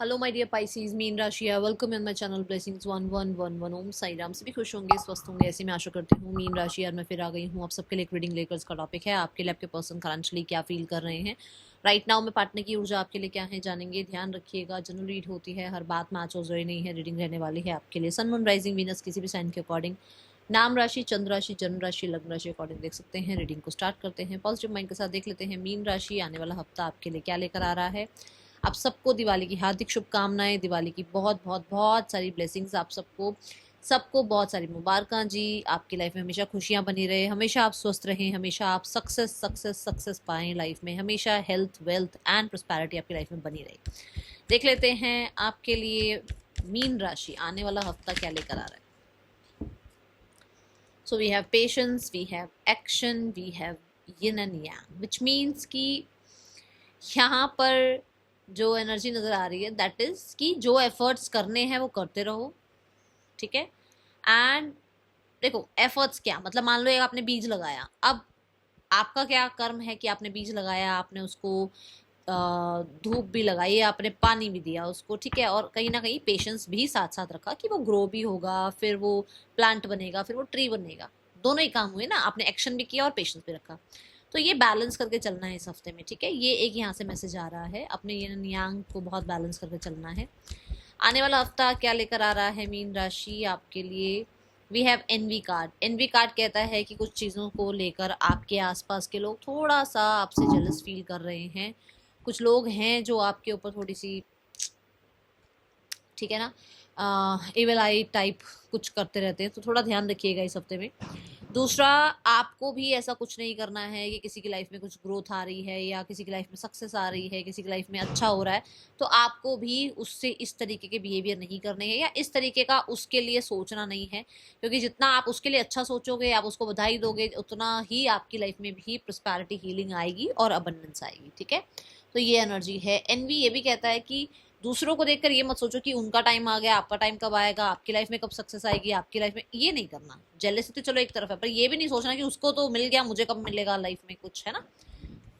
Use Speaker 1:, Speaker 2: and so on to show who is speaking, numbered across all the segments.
Speaker 1: Hello my dear Pisces, मीन राशि है। Welcome in my channel blessings 1111। Om Sai Ram. सभी खुश होंगे, स्वस्थ होंगे, ऐसे मैं आशा करती हूँ। मीन राशि यार मैं फिर आ गई हूँ आप सबके लिए एक रीडिंग लेकर। इसका टॉपिक है आपके लिए आपके पर्सन करंटली क्या फील कर रहे हैं राइट नाउ में। पार्टनर की ऊर्जा आपके लिए क्या है जानेंगे। ध्यान रखिएगा, जनरल रीड होती है, हर बात मैच हो जरूरी नहीं है। रीडिंग रहने वाली है आपके लिए सन मून राइजिंग वीनस किसी भी साइन के अकॉर्डिंग, नाम राशि, चंद्र राशि, जन्म राशि, लग्न राशि अकॉर्डिंग देख सकते हैं। रीडिंग को स्टार्ट करते हैं पॉजिटिव माइंड के साथ। देख लेते हैं मीन राशि आने वाला हफ्ता आपके लिए क्या लेकर आ रहा है। आप सबको दिवाली की हार्दिक शुभकामनाएं, दिवाली की बहुत बहुत बहुत सारी ब्लेसिंग्स आप सबको सबको बहुत सारी मुबारकां जी। आपकी लाइफ में हमेशा खुशियां बनी रहे, हमेशा आप स्वस्थ रहें, हमेशा आप सक्सेस सक्सेस सक्सेस पाएं लाइफ में, हमेशा हेल्थ वेल्थ एंड प्रोस्पेरिटी आपकी लाइफ में बनी रहे। देख लेते हैं आपके लिए मीन राशि आने वाला हफ्ता क्या लेकर आ रहा है। So we have patience, we have action, we have yin and yang, which means कि यहाँ पर जो एनर्जी नज़र आ रही है दैट इज़ कि जो एफर्ट्स करने हैं वो करते रहो, ठीक है। एंड देखो एफर्ट्स क्या मतलब, मान लो एक आपने बीज लगाया, अब आपका क्या कर्म है कि आपने बीज लगाया, आपने उसको धूप भी लगाई, आपने पानी भी दिया उसको, ठीक है। और कहीं ना कहीं पेशेंस भी साथ साथ रखा कि वो ग्रो भी होगा, फिर वो प्लांट बनेगा, फिर वो ट्री बनेगा। दोनों ही काम हुए ना, आपने एक्शन भी किया और पेशेंस भी रखा। तो ये बैलेंस करके चलना है इस हफ्ते में, ठीक है। ये एक यहाँ से मैसेज आ रहा है, अपने यिन यांग को बहुत बैलेंस करके चलना है। आने वाला हफ्ता क्या लेकर आ रहा है मीन राशि आपके लिए। We have envy card. Envy card कहता है कि कुछ चीज़ों को लेकर आपके आसपास के लोग थोड़ा सा आपसे जेलस फील कर रहे हैं। कुछ लोग हैं जो आपके ऊपर थोड़ी सी, ठीक है ना, एविल आई टाइप कुछ करते रहते हैं, तो थोड़ा ध्यान रखिएगा इस हफ्ते में। दूसरा, आपको भी ऐसा कुछ नहीं करना है कि किसी की लाइफ में कुछ ग्रोथ आ रही है या किसी की लाइफ में सक्सेस आ रही है, किसी की लाइफ में अच्छा हो रहा है, तो आपको भी उससे इस तरीके के बिहेवियर नहीं करने हैं या इस तरीके का उसके लिए सोचना नहीं है। क्योंकि जितना आप उसके लिए अच्छा सोचोगे, आप उसको बधाई दोगे, उतना ही आपकी लाइफ में भी प्रोस्पेरिटी हीलिंग आएगी और अबंडेंस आएगी, ठीक है। तो ये एनर्जी है। एनवी ये भी कहता है कि दूसरों को देखकर ये मत सोचो कि उनका टाइम आ गया, आपका टाइम कब आएगा, आपकी लाइफ में कब सक्सेस आएगी, आपकी लाइफ में, ये नहीं करना। जेलसी तो चलो एक तरफ है, पर ये भी नहीं सोचना कि उसको तो मिल गया, मुझे कब मिलेगा लाइफ में कुछ, है ना।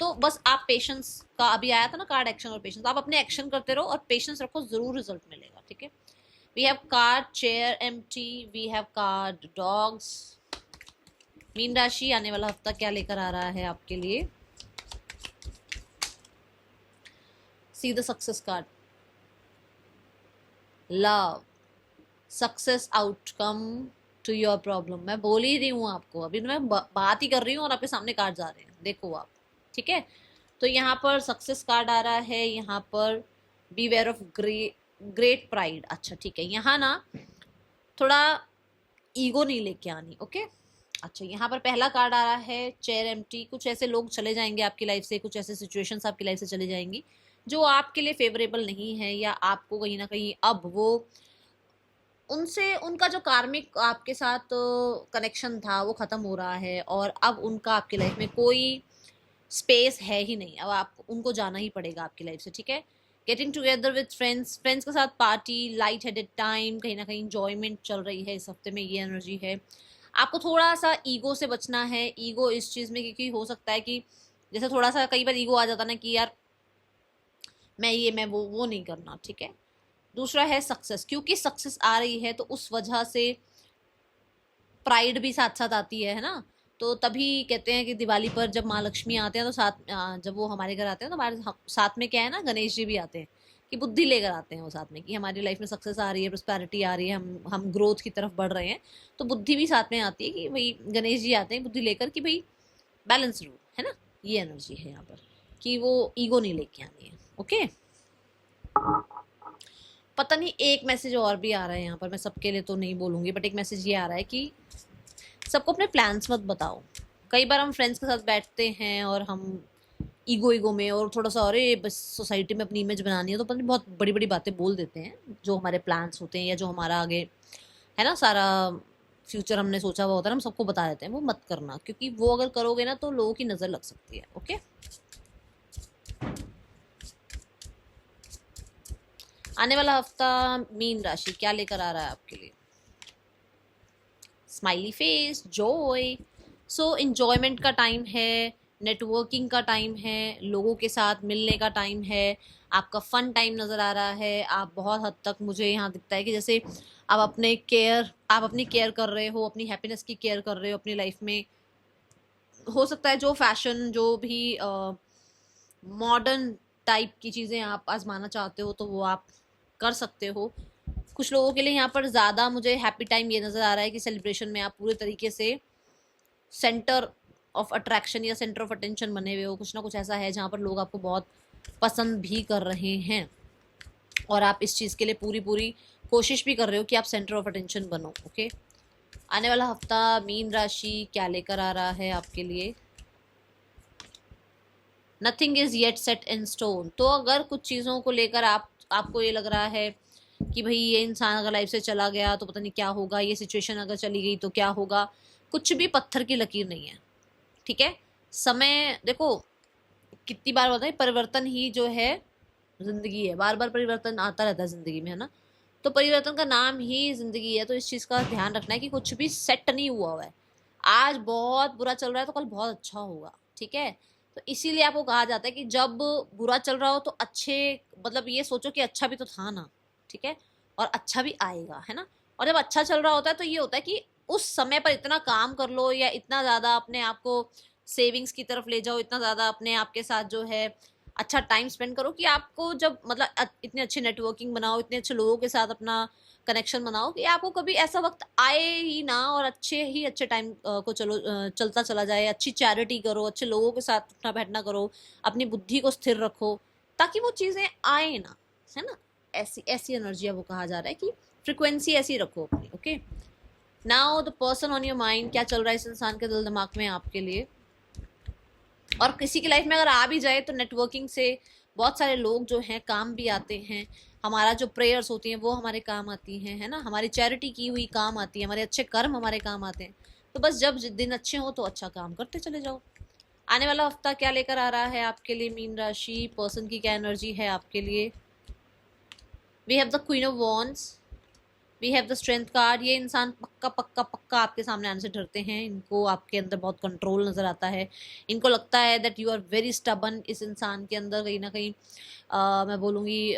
Speaker 1: तो बस आप पेशेंस का, अभी आया था ना कार्ड, एक्शन और पेशेंस, आप अपने एक्शन करते रहो और पेशेंस रखो, जरूर रिजल्ट मिलेगा, ठीक है। We have card chair empty, we have card dogs. मीन राशि आने वाला हफ्ता क्या लेकर आ रहा है आपके लिए। See the success card, love, success outcome to your problem. मैं बोल ही रही हूँ आपको, अभी तो मैं बात ही कर रही हूँ और आपके सामने कार्ड आ रहे हैं, देखो आप, ठीक है। तो यहाँ पर सक्सेस कार्ड आ रहा है, यहाँ पर बीवेयर ऑफ ग्रेट प्राइड। अच्छा ठीक है, यहाँ ना थोड़ा ईगो नहीं लेके आनी, ओके। अच्छा, यहाँ पर पहला कार्ड आ रहा है चेयर एम्प्टी। कुछ ऐसे लोग चले जाएंगे आपकी लाइफ से, कुछ ऐसे सिचुएशंस आपकी लाइफ से चली जाएंगी जो आपके लिए फेवरेबल नहीं है, या आपको कहीं ना कहीं अब वो उनसे, उनका जो कार्मिक आपके साथ कनेक्शन था वो ख़त्म हो रहा है और अब उनका आपकी लाइफ में कोई स्पेस है ही नहीं। अब आप उनको जाना ही पड़ेगा आपकी लाइफ से, ठीक है। Getting together with friends, friends के साथ पार्टी, लाइट हेडेड टाइम, कहीं ना कहीं इंजॉयमेंट चल रही है इस हफ्ते में, ये एनर्जी है। आपको थोड़ा सा ईगो से बचना है। ईगो इस चीज़ में, क्योंकि हो सकता है कि जैसे थोड़ा सा कई बार ईगो आ जाता ना कि यार मैं ये मैं वो नहीं करना, ठीक है। दूसरा है सक्सेस, क्योंकि सक्सेस आ रही है तो उस वजह से प्राइड भी साथ साथ आती है ना। तो तभी कहते हैं कि दिवाली पर जब माँ लक्ष्मी आते हैं तो साथ जब वो हमारे घर आते हैं तो हमारे साथ में क्या है ना, गणेश जी भी आते हैं, कि बुद्धि लेकर आते हैं वो साथ में, कि हमारी लाइफ में सक्सेस आ रही है, प्रोस्पेरिटी आ रही है, हम ग्रोथ की तरफ बढ़ रहे हैं। तो बुद्धि भी साथ में आती है कि भाई गणेश जी आते हैं बुद्धि लेकर कि भाई बैलेंस रहो, है ना। ये एनर्जी है यहाँ पर कि वो ईगो नहीं लेके आनी है, ओके। पता नहीं एक मैसेज और भी आ रहा है यहाँ पर, मैं सबके लिए तो नहीं बोलूँगी, बट एक मैसेज ये आ रहा है कि सबको अपने प्लान्स मत बताओ। कई बार हम फ्रेंड्स के साथ बैठते हैं और हम ईगो में और थोड़ा सा, अरे बस सोसाइटी में अपनी इमेज बनानी है, तो पता नहीं बहुत बड़ी बड़ी बातें बोल देते हैं। जो हमारे प्लान्स होते हैं या जो हमारा आगे है ना, सारा फ्यूचर हमने सोचा हुआ होता है, हम सबको बता देते हैं, वो मत करना, क्योंकि वो अगर करोगे ना तो लोगों की नज़र लग सकती है, ओके। आने वाला हफ्ता मीन राशि क्या लेकर आ रहा है आपके लिए। Smiley face, joy. So enjoyment का टाइम है, नेटवर्किंग का टाइम है, लोगों के साथ मिलने का टाइम है, आपका फन टाइम नज़र आ रहा है। आप बहुत हद तक मुझे यहाँ दिखता है कि जैसे आप अपनी केयर कर रहे हो, अपनी हैप्पीनेस की केयर कर रहे हो अपनी लाइफ में। हो सकता है जो फैशन, जो भी मॉडर्न टाइप की चीज़ें आप आजमाना चाहते हो तो वो आप कर सकते हो। कुछ लोगों के लिए यहाँ पर ज़्यादा मुझे हैप्पी टाइम ये नज़र आ रहा है कि सेलिब्रेशन में आप पूरे तरीके से सेंटर ऑफ अट्रैक्शन या सेंटर ऑफ अटेंशन बने हुए हो। कुछ ना कुछ ऐसा है जहाँ पर लोग आपको बहुत पसंद भी कर रहे हैं और आप इस चीज़ के लिए पूरी पूरी कोशिश भी कर रहे हो कि आप सेंटर ऑफ अटेंशन बनो। ओके, आने वाला हफ्ता मीन राशि क्या लेकर आ रहा है आपके लिए? Nothing is yet set in stone. तो अगर कुछ चीज़ों को लेकर आपको ये लग रहा है कि भाई ये इंसान अगर लाइफ से चला गया तो पता नहीं क्या होगा, ये सिचुएशन अगर चली गई तो क्या होगा, कुछ भी पत्थर की लकीर नहीं है। ठीक है, समय देखो, कितनी बार होता है, परिवर्तन ही जो है जिंदगी है। बार बार परिवर्तन आता रहता है जिंदगी में, है ना। तो परिवर्तन का नाम ही जिंदगी है। तो इस चीज़ का ध्यान रखना है कि कुछ भी सेट नहीं हुआ है। आज बहुत बुरा चल रहा है तो कल बहुत अच्छा होगा। ठीक है, तो इसीलिए आपको कहा जाता है कि जब बुरा चल रहा हो तो अच्छे, मतलब ये सोचो कि अच्छा भी तो था ना। ठीक है, और अच्छा भी आएगा, है ना। और जब अच्छा चल रहा होता है तो ये होता है कि उस समय पर इतना काम कर लो या इतना ज़्यादा अपने आप को सेविंग्स की तरफ ले जाओ, इतना ज़्यादा अपने आप के साथ जो है अच्छा टाइम स्पेंड करो कि आपको जब मतलब इतने अच्छे नेटवर्किंग बनाओ, इतने अच्छे लोगों के साथ अपना कनेक्शन बनाओ कि आपको कभी ऐसा वक्त आए ही ना, और अच्छे टाइम को चलता चला जाए। अच्छी चैरिटी करो, अच्छे लोगों के साथ उठना बैठना करो, अपनी बुद्धि को स्थिर रखो ताकि वो चीज़ें आए ना, है ना। ऐसी ऐसी एनर्जी है, वो कहा जा रहा है कि फ्रिक्वेंसी ऐसी रखो अपनी। Okay, now the person on your mind, क्या चल रहा है इस इंसान के दिल दिमाग में आपके लिए। और किसी की लाइफ में अगर आ भी जाए तो नेटवर्किंग से बहुत सारे लोग जो हैं काम भी आते हैं। हमारा जो प्रेयर्स होती हैं वो हमारे काम आती हैं, है ना। हमारी चैरिटी की हुई काम आती है, हमारे अच्छे कर्म हमारे काम आते हैं। तो बस जब दिन अच्छे हो तो अच्छा काम करते चले जाओ। आने वाला हफ्ता क्या लेकर आ रहा है आपके लिए मीन राशि, पर्सन की क्या एनर्जी है आपके लिए? We have the queen of wands, we have the strength card. ये इंसान पक्का पक्का पक्का आपके सामने आने से डरते हैं। इनको आपके अंदर बहुत कंट्रोल नज़र आता है। इनको लगता है that you are very stubborn. इस इंसान के अंदर कहीं ना कहीं मैं बोलूँगी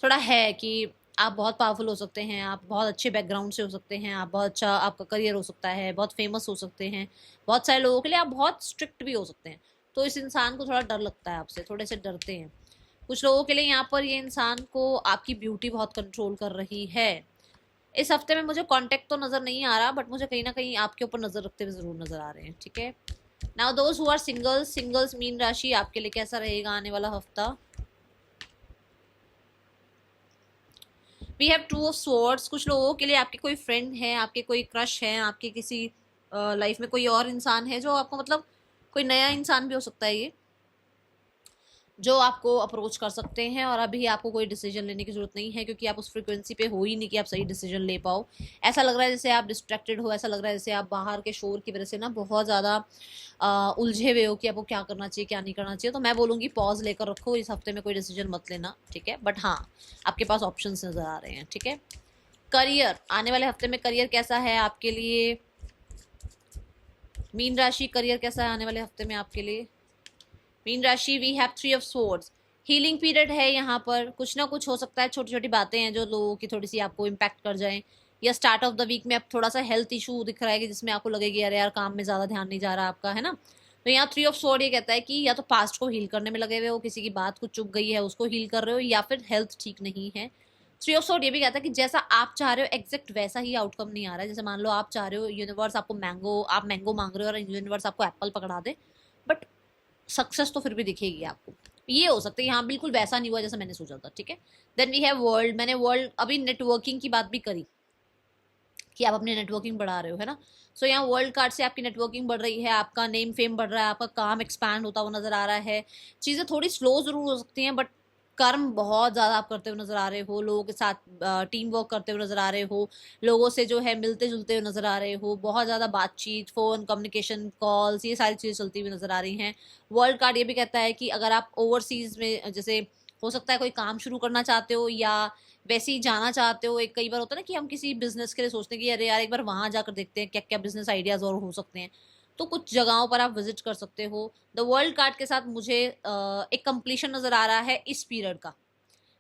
Speaker 1: थोड़ा है कि आप बहुत पावरफुल हो सकते हैं, आप बहुत अच्छे बैकग्राउंड से हो सकते हैं, आप बहुत अच्छा आपका करियर हो सकता है, बहुत फेमस हो सकते हैं। बहुत सारे लोगों के लिए आप बहुत स्ट्रिक्ट भी हो सकते हैं। तो इस इंसान को थोड़ा डर लगता है आपसे, थोड़े से डरते हैं। कुछ लोगों के लिए यहाँ पर ये इंसान को आपकी ब्यूटी बहुत कंट्रोल कर रही है। इस हफ्ते में मुझे कांटेक्ट तो नज़र नहीं आ रहा, बट मुझे कहीं ना कहीं आपके ऊपर नज़र रखते हुए ज़रूर नज़र आ रहे हैं। ठीक है, now those who are singles मीन राशि आपके लिए कैसा रहेगा आने वाला हफ्ता? We have two of swords. कुछ लोगों के लिए आपके कोई फ्रेंड है, आपके कोई क्रश है, आपके किसी लाइफ में कोई और इंसान है जो आपको, मतलब कोई नया इंसान भी हो सकता है ये, जो आपको अप्रोच कर सकते हैं। और अभी आपको कोई डिसीजन लेने की जरूरत नहीं है क्योंकि आप उस फ्रिक्वेंसी पे हो ही नहीं कि आप सही डिसीजन ले पाओ। ऐसा लग रहा है जैसे आप डिस्ट्रैक्टेड हो, ऐसा लग रहा है जैसे आप बाहर के शोर की वजह से ना बहुत ज़्यादा उलझे हुए हो कि आपको क्या करना चाहिए क्या नहीं करना चाहिए। तो मैं बोलूँगी पॉज लेकर रखो, इस हफ्ते में कोई डिसीजन मत लेना। ठीक है, बट हाँ, आपके पास ऑप्शन नज़र आ रहे हैं। ठीक है, करियर, आने वाले हफ्ते में करियर कैसा है आपके लिए मीन राशि? करियर कैसा है आने वाले हफ्ते में आपके लिए मीन राशि? We have three of swords. Healing period है यहाँ पर। कुछ ना कुछ हो सकता है, छोटी छोटी बातें हैं जो लोगों की थोड़ी सी आपको इम्पैक्ट कर जाएं, या स्टार्ट ऑफ द वीक में अब थोड़ा सा हेल्थ इशू दिख रहा है कि जिसमें आपको लगेगी अरे यार काम में ज़्यादा ध्यान नहीं जा रहा आपका, है ना। तो यहाँ थ्री ऑफ स्वॉर्ड ये कहता है कि या तो पास्ट को हील करने में लगे हुए हो, किसी की बात कुछ चुभ गई है उसको हील कर रहे हो, या फिर हेल्थ ठीक नहीं है। थ्री ऑफ स्वॉर्ड ये भी कहता है कि जैसा आप चाह रहे हो एग्जैक्ट वैसा ही आउटकम नहीं आ रहा है। जैसे मान लो आप चाह रहे हो यूनिवर्स आपको आप मैंगो मांग रहे हो और यूनिवर्स आपको एप्पल पकड़ा दे, बट सक्सेस तो फिर भी दिखेगी आपको। ये हो सकता है यहाँ बिल्कुल वैसा नहीं हुआ जैसा मैंने सोचा था। ठीक है, देन वी हैव वर्ल्ड। मैंने वर्ल्ड अभी नेटवर्किंग की बात भी करी कि आप अपनी नेटवर्किंग बढ़ा रहे हो, है ना। सो यहाँ वर्ल्ड कार्ड से आपकी नेटवर्किंग बढ़ रही है, आपका नेम फेम बढ़ रहा है, आपका काम एक्सपैंड होता हुआ नजर आ रहा है। चीज़ें थोड़ी स्लो जरूर हो सकती हैं, बट कर्म बहुत ज़्यादा आप करते हुए नजर आ रहे हो, लोगों के साथ टीम वर्क करते हुए नजर आ रहे हो, लोगों से जो है मिलते जुलते हुए नजर आ रहे हो, बहुत ज़्यादा बातचीत, फ़ोन कम्युनिकेशन, कॉल्स, ये सारी चीज़ें चलती हुई नजर आ रही हैं। वर्ल्ड कार्ड ये भी कहता है कि अगर आप ओवरसीज में, जैसे हो सकता है कोई काम शुरू करना चाहते हो या वैसे ही जाना चाहते हो। एक कई बार होता है ना कि हम किसी बिजनेस के लिए सोचते हैं कि अरे यार एक बार वहां जाकर देखते हैं क्या क्या बिजनेस आइडियाज और हो सकते हैं। तो कुछ जगहों पर आप विजिट कर सकते हो। द वर्ल्ड कार्ड के साथ मुझे एक कंप्लीशन नजर आ रहा है इस पीरियड का,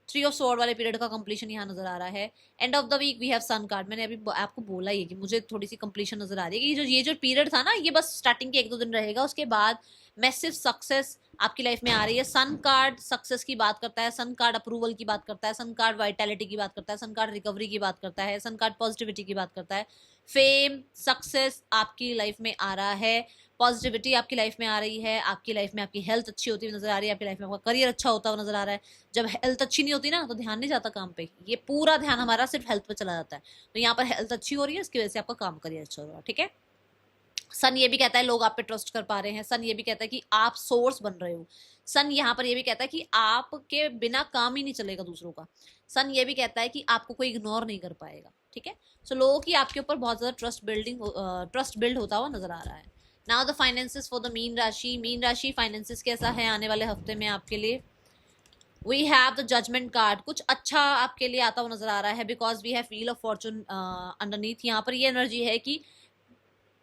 Speaker 1: 3 ऑफ स्वॉर्ड वाले पीरियड का कंप्लीशन यहाँ नजर आ रहा है। End of the week we have sun card. मैंने अभी आपको बोला ही है कि मुझे थोड़ी सी कंप्लीशन नजर आ रही है कि ये जो पीरियड था ना, ये बस स्टार्टिंग के 1-2 दिन रहेगा, उसके बाद मैसिव सक्सेस आपकी लाइफ में आ रही है। सन कार्ड सक्सेस की बात करता है, सन कार्ड अप्रूवल की बात करता है, सन कार्ड वाइटैलिटी की बात करता है, सन कार्ड रिकवरी की बात करता है, सन कार्ड पॉजिटिविटी की बात करता है। फेम सक्सेस आपकी लाइफ में आ रहा है, पॉजिटिविटी आपकी लाइफ में आ रही है, आपकी लाइफ में आपकी हेल्थ अच्छी होती हुई नजर आ रही है, आपकी लाइफ में आपका करियर अच्छा होता हुआ नजर आ रहा है। जब हेल्थ अच्छी नहीं होती ना तो ध्यान नहीं जाता काम पे, ये पूरा ध्यान हमारा सिर्फ हेल्थ पे चला जाता है। तो यहाँ पर हेल्थ अच्छी हो रही है, इसकी वजह से आपका काम करियर अच्छा हो रहा है, ठीक है। सन ये भी कहता है लोग आप पे ट्रस्ट कर पा रहे हैं। सन ये भी कहता है कि आप सोर्स बन रहे हो। सन यहाँ पर ये भी कहता है कि आपके बिना काम ही नहीं चलेगा दूसरों का। सन ये भी कहता है कि आपको कोई इग्नोर नहीं कर पाएगा, ठीक है। सो लोगों की आपके ऊपर बहुत ज्यादा ट्रस्ट बिल्ड होता हुआ नजर आ रहा है। Now the finances for the मीन राशि। मीन राशि फाइनेंसेस कैसा है आने वाले हफ्ते में आपके लिए? We have the judgement card. कुछ अच्छा आपके लिए आता हुआ नजर आ रहा है, because we have wheel of fortune underneath. यहाँ पर ये एनर्जी है कि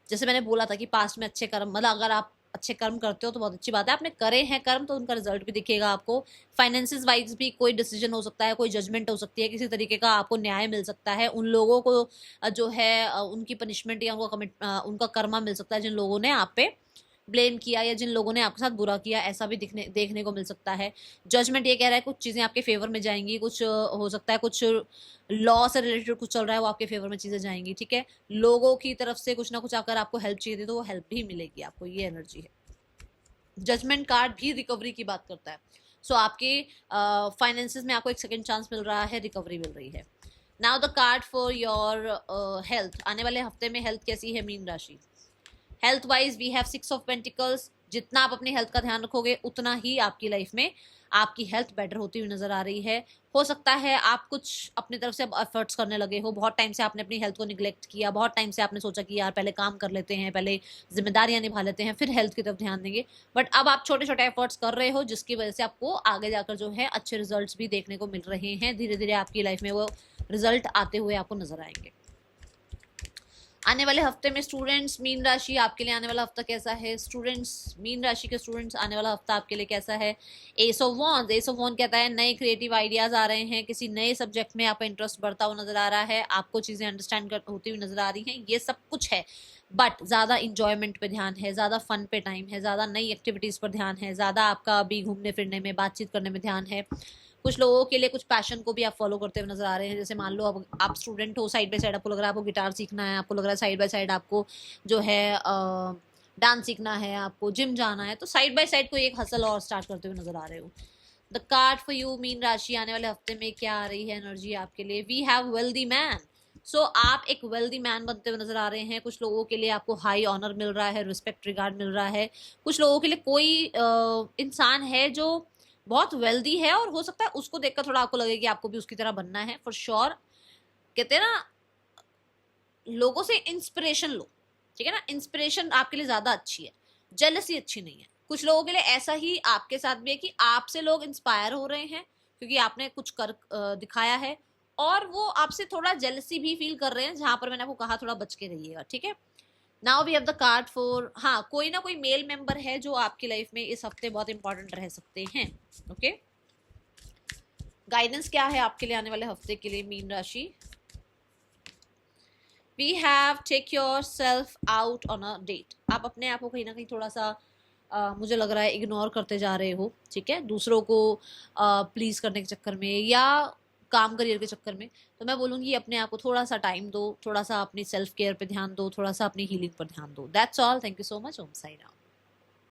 Speaker 1: जैसे मैंने बोला था कि पास्ट में अच्छे कर्म, मतलब अगर आप अच्छे कर्म करते हो तो बहुत अच्छी बात है, आपने करे हैं कर्म तो उनका रिजल्ट भी दिखेगा आपको। फाइनेंसिस वाइज भी कोई डिसीजन हो सकता है, कोई जजमेंट हो सकती है, किसी तरीके का आपको न्याय मिल सकता है। उन लोगों को जो है उनकी पनिशमेंट या उनका कर्मा मिल सकता है जिन लोगों ने आप पे ब्लेम किया या जिन लोगों ने आपके साथ बुरा किया, ऐसा भी देखने को मिल सकता है। जजमेंट ये कह रहा है कुछ चीज़ें आपके फेवर में जाएंगी, कुछ हो सकता है कुछ लॉ से रिलेटेड कुछ चल रहा है वो आपके फेवर में चीज़ें जाएंगी, ठीक है। लोगों की तरफ से कुछ ना कुछ अगर आपको हेल्प चाहिए थी तो वो हेल्प भी मिलेगी आपको, ये एनर्जी है। जजमेंट कार्ड भी रिकवरी की बात करता है। सो आपके फाइनेंसेस में आपको एक सेकेंड चांस मिल रहा है, रिकवरी मिल रही है। Now the card for your health. आने वाले हफ्ते में हेल्थ कैसी है मीन राशि? Health wise we have 6 of pentacles. जितना आप अपनी हेल्थ का ध्यान रखोगे उतना ही आपकी लाइफ में आपकी हेल्थ बेटर होती हुई नजर आ रही है। हो सकता है आप कुछ अपनी तरफ से अब एफर्ट्स करने लगे हो, बहुत टाइम से आपने अपनी हेल्थ को निग्लेक्ट किया, बहुत टाइम से आपने सोचा कि यार पहले काम कर लेते हैं, पहले जिम्मेदारियां निभा लेते हैं, फिर हेल्थ की तरफ ध्यान देंगे। बट अब आप छोटे छोटे एफर्ट्स कर रहे हो जिसकी वजह से आपको आगे जाकर जो है अच्छे रिजल्ट्स भी देखने को मिल रहे हैं। धीरे धीरे आपकी लाइफ में वो रिजल्ट आते हुए आपको नजर आएंगे। आने वाले हफ्ते में स्टूडेंट्स मीन राशि आपके लिए आने वाला हफ्ता कैसा है? स्टूडेंट्स मीन राशि के स्टूडेंट्स आने वाला हफ्ता आपके लिए कैसा है? Ace of wands. Ace of wand कहता है नए क्रिएटिव आइडियाज आ रहे हैं, किसी नए सब्जेक्ट में आपका इंटरेस्ट बढ़ता हुआ नजर आ रहा है, आपको चीजें अंडरस्टैंड होती हुई नजर आ रही हैं, ये सब कुछ है। बट ज्यादा इंजॉयमेंट पे ध्यान है, ज्यादा फन पे टाइम है, ज्यादा नई एक्टिविटीज पर ध्यान है, ज्यादा आपका अभी घूमने फिरने में, बातचीत करने में ध्यान है। कुछ लोगों के लिए कुछ पैशन को भी आप फॉलो करते हुए नजर आ रहे हैं। जैसे मान लो आप स्टूडेंट हो, साइड बाय साइड आपको लग रहा है आपको गिटार सीखना है, आपको लग रहा है साइड बाय साइड आपको जो है डांस सीखना है, आपको जिम जाना है, तो साइड बाय साइड कोई एक हसल और स्टार्ट करते हुए नजर आ रहे हो। The card for you mean राशि आने वाले हफ्ते में क्या आ रही है एनर्जी आपके लिए? We have wealthy man. So आप एक वेल्दी मैन बनते हुए नजर आ रहे हैं। कुछ लोगों के लिए आपको हाई ऑनर मिल रहा है, रिस्पेक्ट रिगार्ड मिल रहा है। कुछ लोगों के लिए कोई इंसान है जो बहुत वेल्दी है और हो सकता है उसको देखकर थोड़ा आपको लगे कि आपको भी उसकी तरह बनना है। फॉर श्योर कहते हैं ना, लोगों से इंस्पिरेशन लो, ठीक है ना। इंस्पिरेशन आपके लिए ज्यादा अच्छी है, जेलसी अच्छी नहीं है। कुछ लोगों के लिए ऐसा ही आपके साथ भी है कि आपसे लोग इंस्पायर हो रहे हैं क्योंकि आपने कुछ कर दिखाया है, और वो आपसे थोड़ा जेलसी भी फील कर रहे हैं, जहां पर मैंने आपको कहा थोड़ा बच के रहिएगा, ठीक है। Now we have the card for, हाँ कोई ना कोई मेल मेंबर है जो आपकी लाइफ में इस हफ्ते बहुत इंपॉर्टेंट रह सकते हैं, ओके। गाइडेंस क्या है आपके लिए आने वाले हफ्ते के लिए मीन राशि? We have take yourself out on a date. आप अपने आप को कहीं ना कहीं थोड़ा सा मुझे लग रहा है इग्नोर करते जा रहे हो, ठीक है, दूसरों को प्लीज करने के चक्कर में या काम करियर के चक्कर में। तो मैं बोलूँगी अपने आप को थोड़ा सा टाइम दो, थोड़ा सा अपनी सेल्फ केयर पे ध्यान दो, थोड़ा सा अपनी हीलिंग पर ध्यान दो। That's all. Thank you so much. Om Sai Ram.